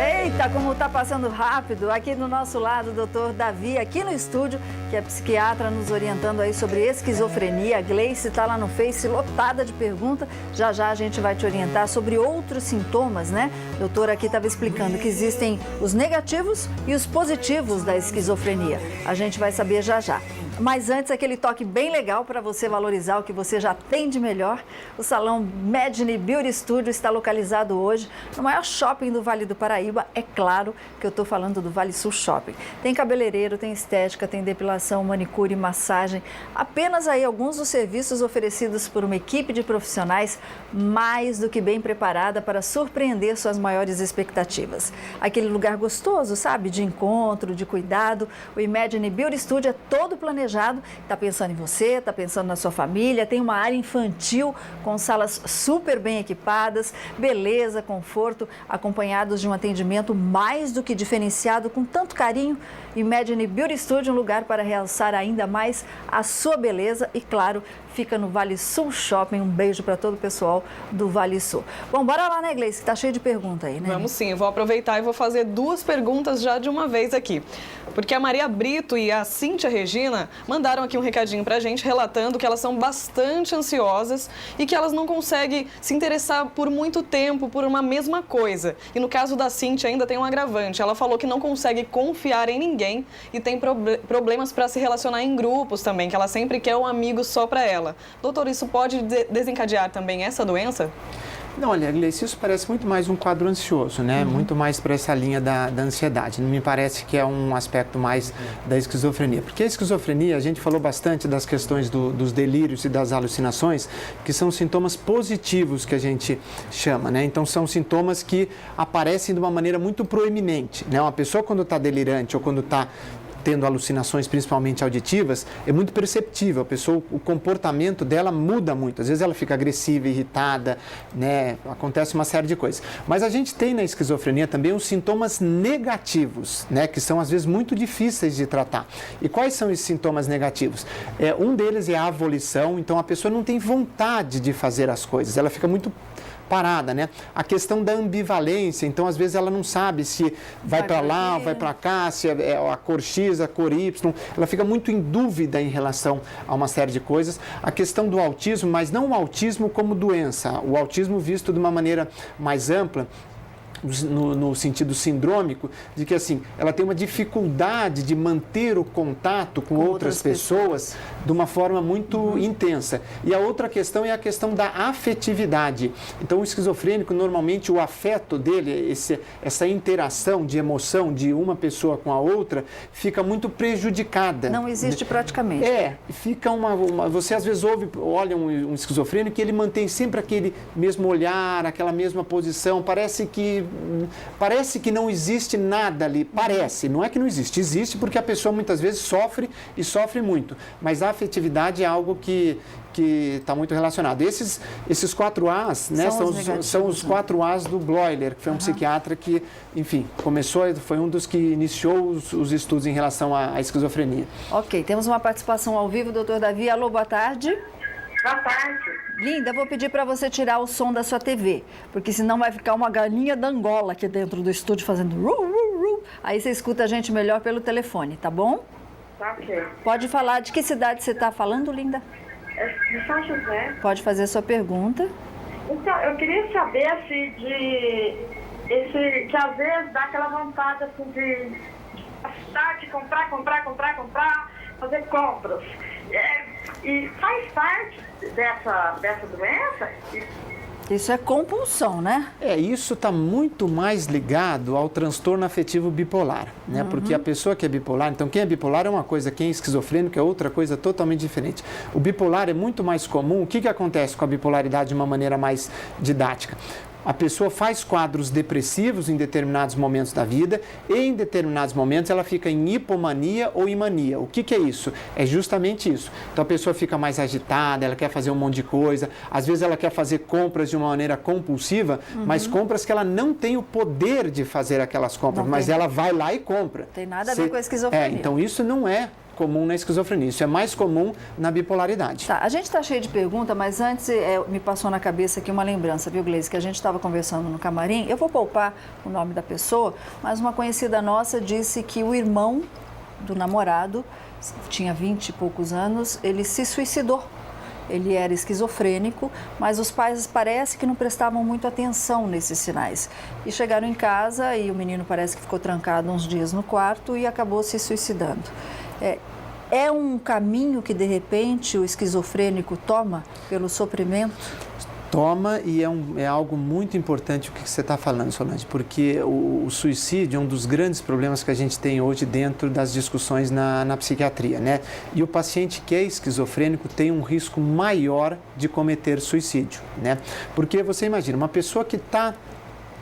Eita, como tá passando rápido. Aqui do nosso lado, o doutor Davi, aqui no estúdio, que é psiquiatra, nos orientando aí sobre esquizofrenia. A Gleice está lá no Face, lotada de perguntas. Já já a gente vai te orientar sobre outros sintomas, né? O doutor aqui estava explicando que existem os negativos e os positivos da esquizofrenia. A gente vai saber já já. Mas antes, aquele toque bem legal para você valorizar o que você já tem de melhor. O salão Medney Beauty Studio está localizado hoje no maior shopping do Vale do Paraíba. É claro que eu estou falando do Vale Sul Shopping. Tem cabeleireiro, tem estética, tem depilação, manicure, massagem. Apenas aí alguns dos serviços oferecidos por uma equipe de profissionais mais do que bem preparada para surpreender suas maiores expectativas. Aquele lugar gostoso, sabe? De encontro, de cuidado. O Medney Beauty Studio é todo planejado. Está pensando em você, está pensando na sua família, tem uma área infantil com salas super bem equipadas, beleza, conforto, acompanhados de um atendimento mais do que diferenciado, com tanto carinho. E Medney Beauty Studio, um lugar para realçar ainda mais a sua beleza e, claro, fica no Vale Sul Shopping. Um beijo para todo o pessoal do Vale Sul. Bom, bora lá, né, Gleice? Que tá cheio de pergunta aí, né? Vamos sim, eu vou aproveitar e vou fazer duas perguntas já de uma vez aqui. Porque a Maria Brito e a Cíntia Regina mandaram aqui um recadinho pra gente relatando que elas são bastante ansiosas e que elas não conseguem se interessar por muito tempo por uma mesma coisa. E no caso da Cíntia ainda tem um agravante. Ela falou que não consegue confiar em ninguém e tem problemas para se relacionar em grupos também, que ela sempre quer um amigo só para ela. Doutor, isso pode desencadear também essa doença? Não, olha, Gleice, isso parece muito mais um quadro ansioso, né? Muito mais para essa linha da ansiedade. Não me parece que é um aspecto mais da esquizofrenia. Porque a esquizofrenia, a gente falou bastante das questões dos delírios e das alucinações, que são sintomas positivos que a gente chama, né? Então, são sintomas que aparecem de uma maneira muito proeminente, né? Uma pessoa, quando está delirante ou quando está tendo alucinações, principalmente auditivas, é muito perceptível. A pessoa, o comportamento dela muda muito. Às vezes ela fica agressiva, irritada, né? Acontece uma série de coisas. Mas a gente tem na esquizofrenia também os sintomas negativos, né? Que são às vezes muito difíceis de tratar. E quais são esses sintomas negativos? Um deles é a avolição. Então a pessoa não tem vontade de fazer as coisas. Ela fica muito parada, né? A questão da ambivalência, então às vezes ela não sabe se vai para lá, vai para cá, se é a cor X, a cor Y, ela fica muito em dúvida em relação a uma série de coisas. A questão do autismo, mas não o autismo como doença, o autismo visto de uma maneira mais ampla, no sentido sindrômico, de que assim, ela tem uma dificuldade de manter o contato com outras pessoas de uma forma muito intensa. E a outra questão é a questão da afetividade. Então, o esquizofrênico, normalmente, o afeto dele, essa interação de emoção de uma pessoa com a outra, fica muito prejudicada. Não existe praticamente. Fica você às vezes olha um esquizofrênico que ele mantém sempre aquele mesmo olhar, aquela mesma posição, parece que não existe nada ali, não é que não existe, existe porque a pessoa muitas vezes sofre e sofre muito, mas a afetividade é algo que está muito relacionado. Esses 4 As, né, são os 4 As do Bloiler, que foi um psiquiatra que, enfim, foi um dos que iniciou os estudos em relação à esquizofrenia. Ok, temos uma participação ao vivo, doutor Davi. Alô, boa tarde. Boa tarde. Linda, vou pedir para você tirar o som da sua TV, porque senão vai ficar uma galinha da Angola aqui dentro do estúdio fazendo ru, ru, ru. Aí você escuta a gente melhor pelo telefone, tá bom? Tá ok. Pode falar de que cidade você está falando, linda? É de São José. Pode fazer a sua pergunta. Então, eu queria saber se que às vezes dá aquela vontade assim de comprar, fazer compras. E faz parte dessa doença? Isso é compulsão, né? Isso está muito mais ligado ao transtorno afetivo bipolar, né? Porque a pessoa que é bipolar, então quem é bipolar é uma coisa, quem é esquizofrênico é outra coisa totalmente diferente. O bipolar é muito mais comum. O que acontece com a bipolaridade de uma maneira mais didática? A pessoa faz quadros depressivos em determinados momentos da vida e em determinados momentos ela fica em hipomania ou em mania. O que é isso? É justamente isso. Então a pessoa fica mais agitada, ela quer fazer um monte de coisa, às vezes ela quer fazer compras de uma maneira compulsiva, mas compras que ela não tem o poder de fazer aquelas compras, mas ela vai lá e compra. Tem nada a ver com a esquizofrenia. Então isso não é comum na esquizofrenia, isso é mais comum na bipolaridade. Tá, a gente está cheio de perguntas, mas antes me passou na cabeça aqui uma lembrança, viu, Gleice, que a gente estava conversando no camarim. Eu vou poupar o nome da pessoa, mas uma conhecida nossa disse que o irmão do namorado, tinha 20 e poucos anos, ele se suicidou. Ele era esquizofrênico, mas os pais parece que não prestavam muito atenção nesses sinais. E chegaram em casa e o menino parece que ficou trancado uns dias no quarto e acabou se suicidando. É um caminho que, de repente, o esquizofrênico toma pelo sofrimento? Toma, e é algo muito importante o que você está falando, Solange, porque o suicídio é um dos grandes problemas que a gente tem hoje dentro das discussões na psiquiatria, né? E o paciente que é esquizofrênico tem um risco maior de cometer suicídio, né? Porque você imagina, uma pessoa que está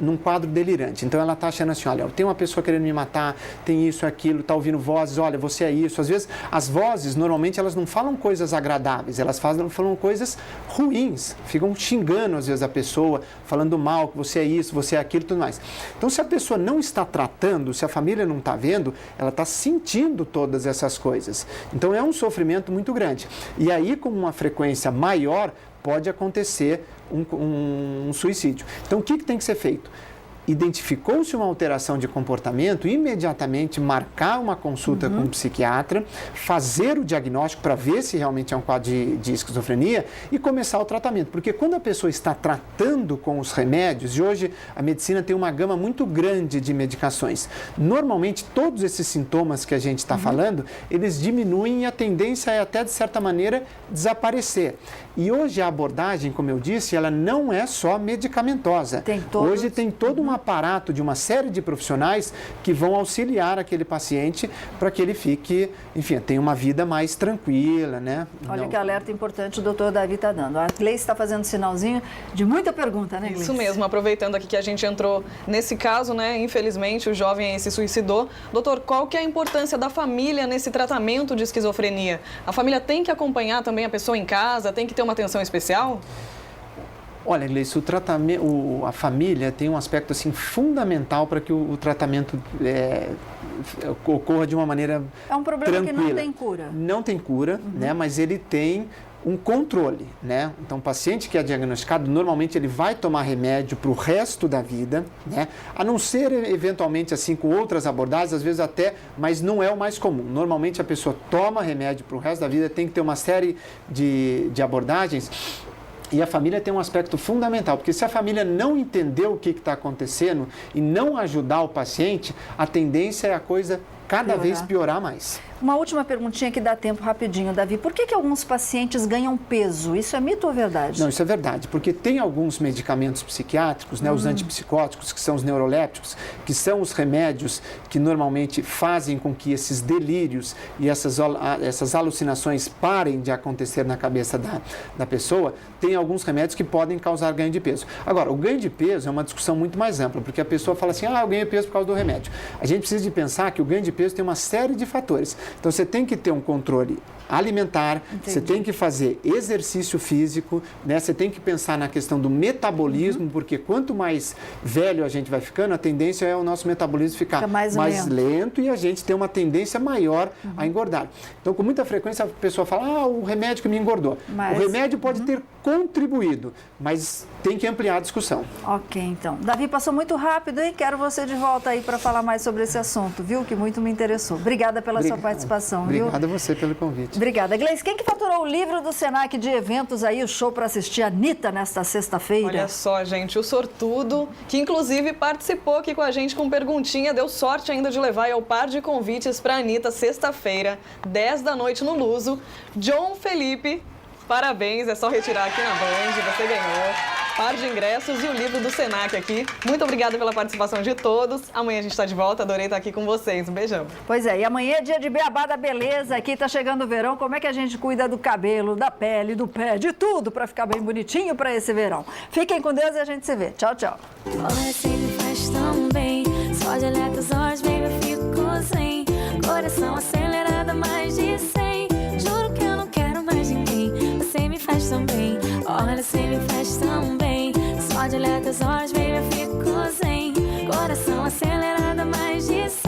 num quadro delirante, então ela está achando assim, olha, tem uma pessoa querendo me matar, tem isso, aquilo, está ouvindo vozes, olha, você é isso. Às vezes, as vozes, normalmente, elas não falam coisas agradáveis, elas falam coisas ruins, ficam xingando, às vezes, a pessoa, falando mal, que você é isso, você é aquilo e tudo mais. Então, se a pessoa não está tratando, se a família não está vendo, ela está sentindo todas essas coisas. Então, é um sofrimento muito grande. E aí, com uma frequência maior, pode acontecer um suicídio. Então, o que tem que ser feito? Identificou-se uma alteração de comportamento, imediatamente marcar uma consulta com um psiquiatra, fazer o diagnóstico para ver se realmente é um quadro de esquizofrenia e começar o tratamento. Porque quando a pessoa está tratando com os remédios, e hoje a medicina tem uma gama muito grande de medicações, normalmente todos esses sintomas que a gente está falando, eles diminuem e a tendência é até, de certa maneira, desaparecer. E hoje a abordagem, como eu disse, ela não é só medicamentosa. Hoje tem todo um aparato de uma série de profissionais que vão auxiliar aquele paciente para que ele fique, enfim, tenha uma vida mais tranquila, né? Olha que alerta importante o doutor Davi está dando. A Gleice está fazendo sinalzinho de muita pergunta, né, Gleice? Isso mesmo, aproveitando aqui que a gente entrou nesse caso, né, infelizmente o jovem se suicidou. Doutor, qual que é a importância da família nesse tratamento de esquizofrenia? A família tem que acompanhar também a pessoa em casa, tem que ter uma atenção especial? Olha, Gleice, a família tem um aspecto assim, fundamental para que o tratamento ocorra de uma maneira tranquila. É um problema que não tem cura. Não tem cura, né? Mas ele tem um controle, né? Então, o paciente que é diagnosticado, normalmente ele vai tomar remédio para o resto da vida, né? A não ser, eventualmente, assim, com outras abordagens, às vezes até, mas não é o mais comum. Normalmente, a pessoa toma remédio para o resto da vida, tem que ter uma série de abordagens. E a família tem um aspecto fundamental, porque se a família não entender o que está acontecendo e não ajudar o paciente, a tendência é a coisa cada vez piorar mais. Uma última perguntinha que dá tempo rapidinho, Davi. Por que alguns pacientes ganham peso? Isso é mito ou verdade? Não, isso é verdade, porque tem alguns medicamentos psiquiátricos, né, os antipsicóticos, que são os neurolépticos, que são os remédios que normalmente fazem com que esses delírios e essas alucinações parem de acontecer na cabeça da pessoa. Tem alguns remédios que podem causar ganho de peso. Agora, o ganho de peso é uma discussão muito mais ampla, porque a pessoa fala assim, eu ganho peso por causa do remédio. A gente precisa de pensar que o ganho de peso tem uma série de fatores. Então, você tem que ter um controle alimentar, você tem que fazer exercício físico, né? Você tem que pensar na questão do metabolismo, porque quanto mais velho a gente vai ficando, a tendência é o nosso metabolismo ficar mais lento e a gente ter uma tendência maior a engordar. Então, com muita frequência, a pessoa fala, o remédio que me engordou. O remédio pode ter contribuído, mas tem que ampliar a discussão. Ok, então. Davi, passou muito rápido e quero você de volta aí para falar mais sobre esse assunto, viu? Que muito me interessou. Obrigada pela sua participação, viu? Obrigado a você pelo convite. Obrigada. Gleice, quem que faturou o livro do Senac de eventos aí, o show para assistir a Anitta nesta sexta-feira? Olha só, gente, o sortudo, que inclusive participou aqui com a gente com perguntinha, deu sorte ainda de levar ao par de convites para a Anitta sexta-feira, 10 da noite no Luso. John Felipe, parabéns, é só retirar aqui na Band, você ganhou. Par de ingressos e o livro do Senac aqui. Muito obrigada pela participação de todos. Amanhã a gente está de volta, adorei estar aqui com vocês. Um beijão. Pois é, e amanhã é dia de beabá da beleza. Aqui tá chegando o verão. Como é que a gente cuida do cabelo, da pele, do pé, de tudo para ficar bem bonitinho para esse verão? Fiquem com Deus e a gente se vê. Tchau, tchau. Olha, você me faz tão bem. Só de olhar teus olhos, baby, eu fico sem. Coração acelerado, mais de 100. Juro que eu não quero mais ninguém. Você me faz tão bem. Olha, você me faz tão bem. Só de olhar teus olhos, baby, eu fico sem. Coração acelerado, mais de 100.